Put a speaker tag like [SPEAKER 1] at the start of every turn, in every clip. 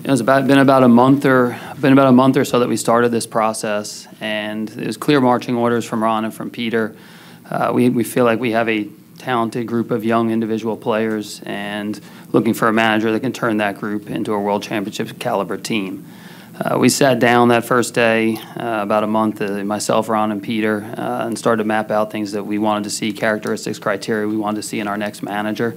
[SPEAKER 1] It's been about a month or so that we started this process, and it was clear marching orders from Ron and from Peter. We feel like we have a talented group of young individual players, and looking for a manager that can turn that group into a World Championship caliber team. We sat down that first day, about a month, myself, Ron, and Peter, and started to map out things that we wanted to see, characteristics, criteria we wanted to see in our next manager.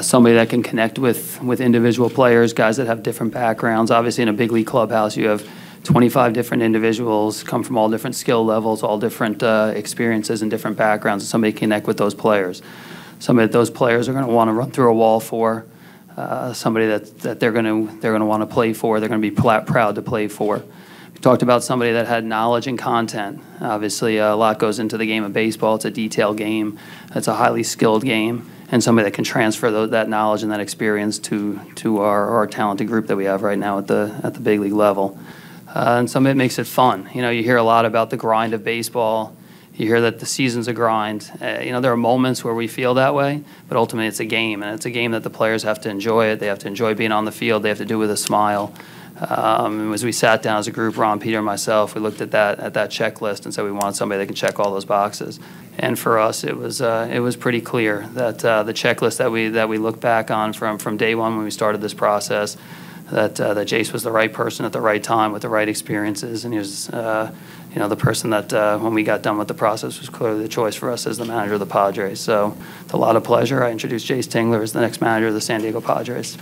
[SPEAKER 1] Somebody that can connect with individual players, guys that have different backgrounds. Obviously, in a big league clubhouse, you have 25 different individuals, come from all different skill levels, all different experiences and different backgrounds, and somebody connect with those players. Somebody that those players are going to want to run through a wall for, somebody that they're going to want to play for, they're going to be proud to play for. We talked about somebody that had knowledge and content. Obviously, a lot goes into the game of baseball. It's a detailed game. It's a highly skilled game, and somebody that can transfer that knowledge and that experience to our talented group that we have right now at the big league level. And somebody that makes it fun. You know, you hear a lot about the grind of baseball. You hear that the season's a grind. You know, there are moments where we feel that way, but ultimately it's a game, and it's a game that the players have to enjoy it. They have to enjoy being on the field. They have to do it with a smile. As we sat down as a group, Ron, Peter, and myself, we looked at that checklist and said we wanted somebody that can check all those boxes. And for us, it was pretty clear that the checklist that we looked back on from day one when we started this process, that Jayce was the right person at the right time with the right experiences, and he was the person that when we got done with the process was clearly the choice for us as the manager of the Padres. So with a lot of pleasure, I introduced Jayce Tingler as the next manager of the San Diego Padres.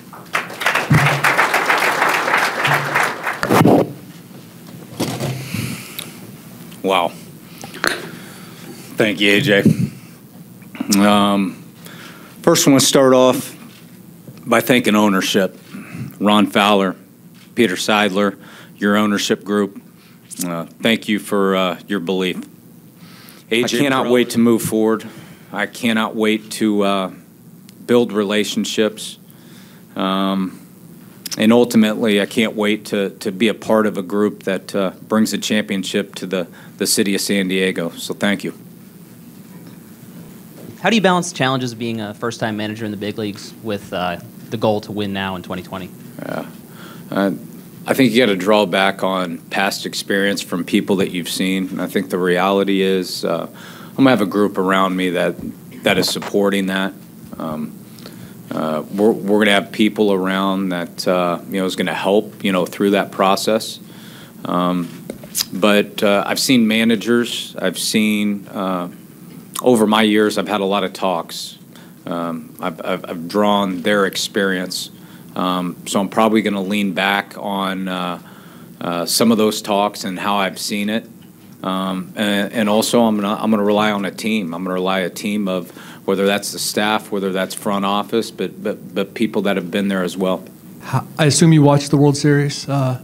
[SPEAKER 2] Wow. Thank you, AJ. First, I want to start off by thanking ownership. Ron Fowler, Peter Seidler, your ownership group. Thank you for your belief. AJ, I cannot wait to move forward. I cannot wait to build relationships. And ultimately, I can't wait to be a part of a group that brings a championship to the city of San Diego. So thank you.
[SPEAKER 3] How do you balance the challenges of being a first-time manager in the big leagues with the goal to win now in 2020?
[SPEAKER 2] I think you got to draw back on past experience from people that you've seen. And I think the reality is I'm going to have a group around me that is supporting that. We're going to have people around that is going to help through that process. But I've seen managers. I've seen over my years. I've had a lot of talks. I've drawn their experience. So I'm probably going to lean back on some of those talks and how I've seen it. And also I'm going to rely on a team. I'm going to rely on a team of whether that's the staff, whether that's front office, but people that have been there as well.
[SPEAKER 4] I assume you watched the World Series? A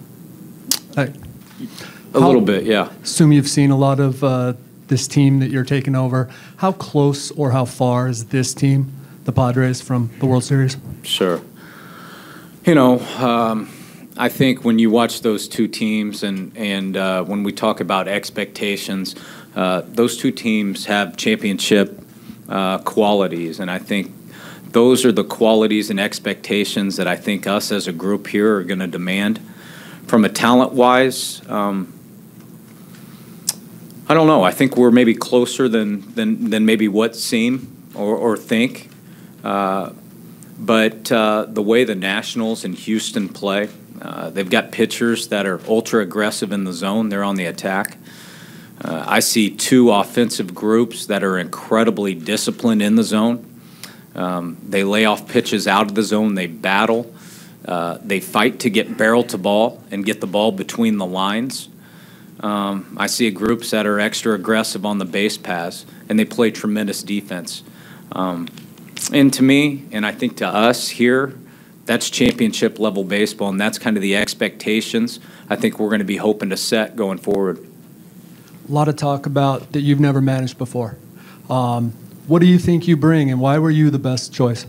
[SPEAKER 2] little bit, yeah.
[SPEAKER 4] Assume you've seen a lot of this team that you're taking over. How close or how far is this team, the Padres, from the World Series?
[SPEAKER 2] Sure. I think when you watch those two teams and when we talk about expectations, those two teams have championship qualities, and I think those are the qualities and expectations that I think us as a group here are going to demand. From a talent-wise, I don't know. I think we're maybe closer than maybe what seem or think. But the way the Nationals in Houston play, they've got pitchers that are ultra-aggressive in the zone. They're on the attack. I see two offensive groups that are incredibly disciplined in the zone. They lay off pitches out of the zone. They battle. They fight to get barrel to ball and get the ball between the lines. I see groups that are extra aggressive on the base paths, and they play tremendous defense. And to me, and I think to us here, that's championship level baseball, and that's kind of the expectations I think we're going to be hoping to set going forward.
[SPEAKER 4] A lot of talk about that you've never managed before. What do you think you bring, and why were you the best choice?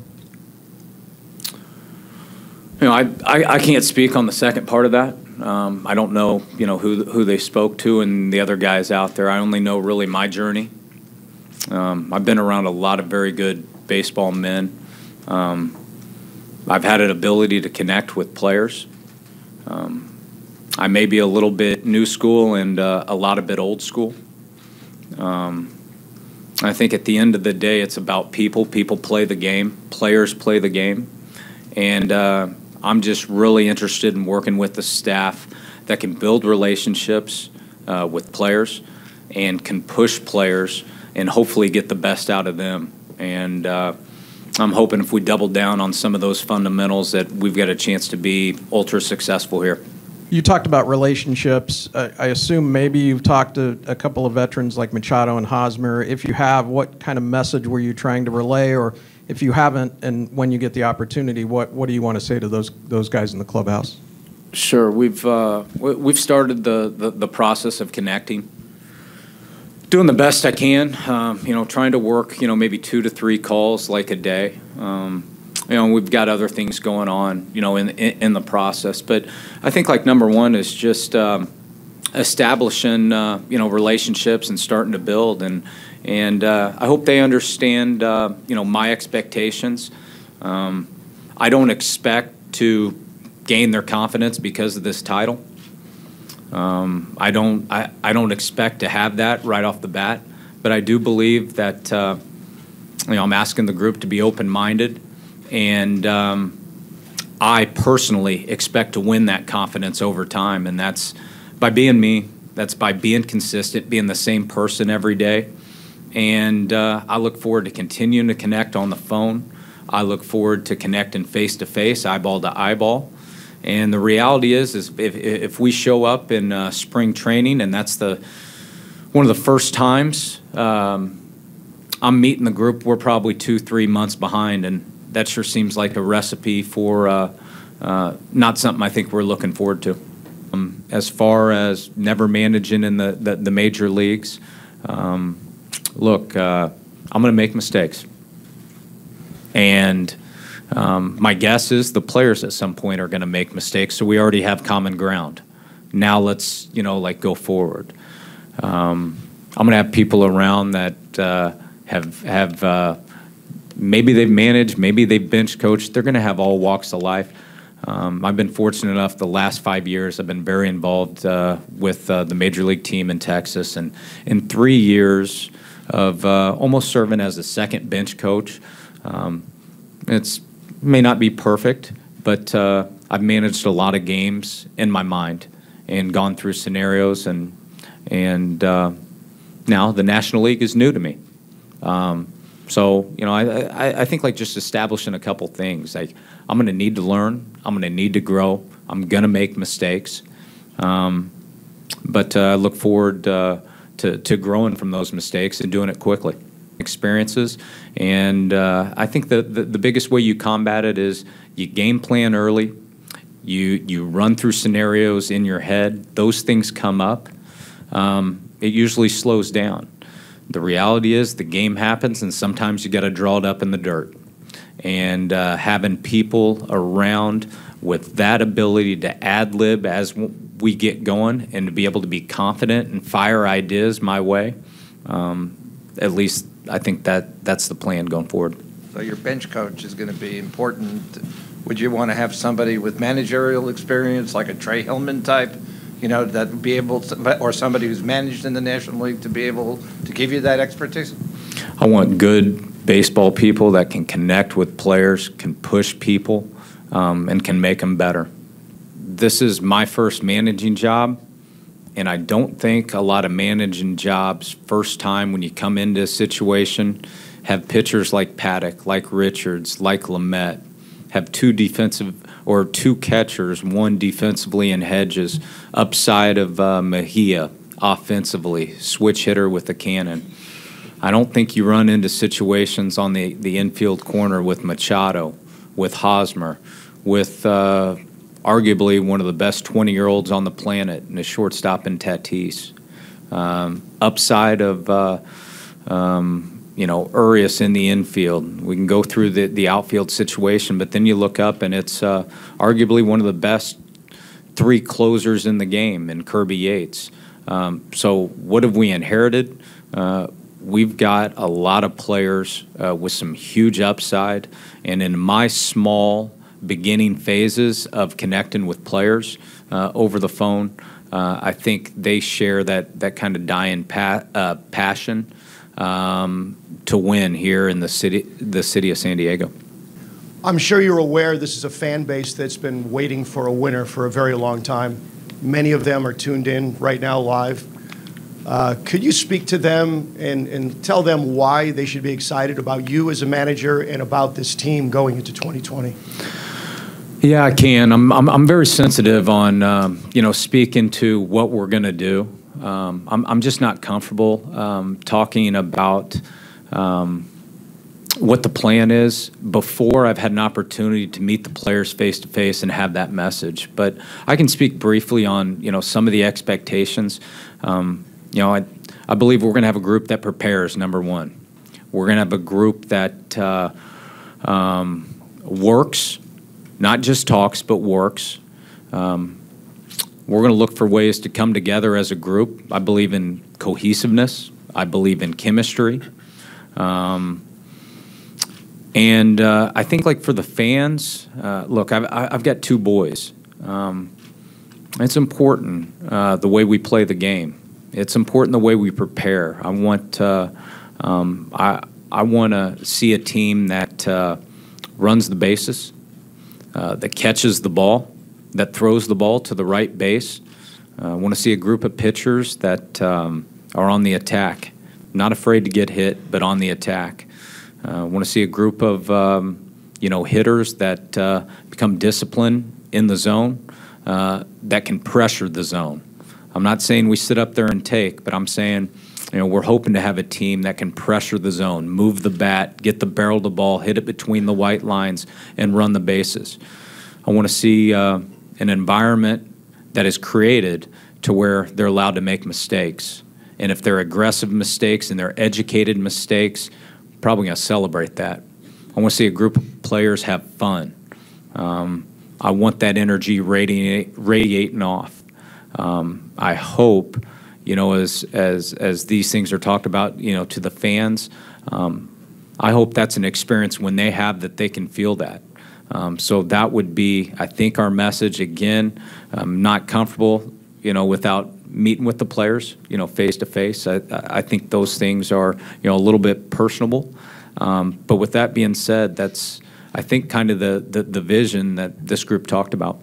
[SPEAKER 2] I can't speak on the second part of that. I don't know, who they spoke to and the other guys out there. I only know really my journey. I've been around a lot of very good baseball men. I've had an ability to connect with players. I may be a little bit new school and a lot of bit old school. I think at the end of the day, it's about people. People play the game. Players play the game. And I'm just really interested in working with the staff that can build relationships with players and can push players and hopefully get the best out of them. And I'm hoping if we double down on some of those fundamentals that we've got a chance to be ultra successful here.
[SPEAKER 5] You talked about relationships. I assume maybe you've talked to a couple of veterans like Machado and Hosmer. If you have, what kind of message were you trying to relay? Or if you haven't, and when you get the opportunity, what do you want to say to those guys in the clubhouse?
[SPEAKER 2] Sure. We've started the process of connecting. Doing the best I can, trying to work, maybe 2 to 3 calls like a day. We've got other things going on, in the process. But I think like number one is just establishing, relationships and starting to build. And I hope they understand, my expectations. I don't expect to gain their confidence because of this title. I don't expect to have that right off the bat. But I do believe that, I'm asking the group to be open-minded. And I personally expect to win that confidence over time, and that's by being me. That's by being consistent, being the same person every day. And I look forward to continuing to connect on the phone. I look forward to connecting face-to-face, eyeball to eyeball. And the reality is if we show up in spring training, and that's one of the first times I'm meeting the group, we're probably 2-3 months behind, and that sure seems like a recipe for not something I think we're looking forward to. As far as never managing in the major leagues, look, I'm going to make mistakes. And my guess is the players at some point are going to make mistakes, so we already have common ground. Now let's, go forward. I'm going to have people around that have maybe they've managed, maybe they've bench coached. They're going to have all walks of life. I've been fortunate enough the last 5 years, I've been very involved with the Major League team in Texas. And in 3 years of almost serving as a second bench coach, it may not be perfect, but I've managed a lot of games in my mind and gone through scenarios. And now the National League is new to me. So, I think like just establishing a couple things. Like I'm going to need to learn. I'm going to need to grow. I'm going to make mistakes. But I look forward to growing from those mistakes and doing it quickly. Experiences. And I think the biggest way you combat it is you game plan early. You run through scenarios in your head. Those things come up. It usually slows down. The reality is the game happens, and sometimes you got to draw it up in the dirt. And having people around with that ability to ad-lib as we get going and to be able to be confident and fire ideas my way, at least I think that's the plan going forward.
[SPEAKER 6] So your bench coach is going to be important. Would you want to have somebody with managerial experience, like a Trey Hillman type, that would be able to, or somebody who's managed in the National League to be able to give you that expertise?
[SPEAKER 2] I want good baseball people that can connect with players, can push people, and can make them better. This is my first managing job, and I don't think a lot of managing jobs, first time when you come into a situation, have pitchers like Paddock, like Richards, like Lamet, have two catchers, one defensively in Hedges, upside of Mejia offensively, switch hitter with a cannon. I don't think you run into situations on the infield corner with Machado, with Hosmer, with arguably one of the best 20-year-olds on the planet, and a shortstop in Tatis. Upside of Urias in the infield. We can go through the outfield situation, but then you look up and it's arguably one of the best 3 closers in the game in Kirby Yates. So what have we inherited? We've got a lot of players with some huge upside, and in my small beginning phases of connecting with players over the phone. I think they share that kind of dying passion to win here in the city of San Diego.
[SPEAKER 7] I'm sure you're aware this is a fan base that's been waiting for a winner for a very long time. Many of them are tuned in right now live. Could you speak to them and tell them why they should be excited about you as a manager and about this team going into 2020?
[SPEAKER 2] Yeah, I can. I'm very sensitive on speaking to what we're going to do. I'm just not comfortable talking about what the plan is before I've had an opportunity to meet the players face to face and have that message. But I can speak briefly on some of the expectations. I believe we're going to have a group that prepares. Number one, we're going to have a group that works, not just talks, but works. We're going to look for ways to come together as a group. I believe in cohesiveness. I believe in chemistry. And I think, like, for the fans, look, I've got two boys. It's important the way we play the game. It's important the way we prepare. I want to see a team that runs the bases, that catches the ball, that throws the ball to the right base. I want to see a group of pitchers that are on the attack, not afraid to get hit, but on the attack. I want to see a group of hitters that become disciplined in the zone, that can pressure the zone. I'm not saying we sit up there and take, but I'm saying we're hoping to have a team that can pressure the zone, move the bat, get the barrel of the ball, hit it between the white lines, and run the bases. I want to see an environment that is created to where they're allowed to make mistakes. And if they're aggressive mistakes and they're educated mistakes, probably going to celebrate that. I want to see a group of players have fun. I want that energy radiating off. I hope, as these things are talked about, to the fans, I hope that's an experience when they have that they can feel that. So that would be, I think, our message. Again, I'm not comfortable, without meeting with the players, face to face. I think those things are, a little bit personable. But with that being said, that's, I think, kind of the vision that this group talked about.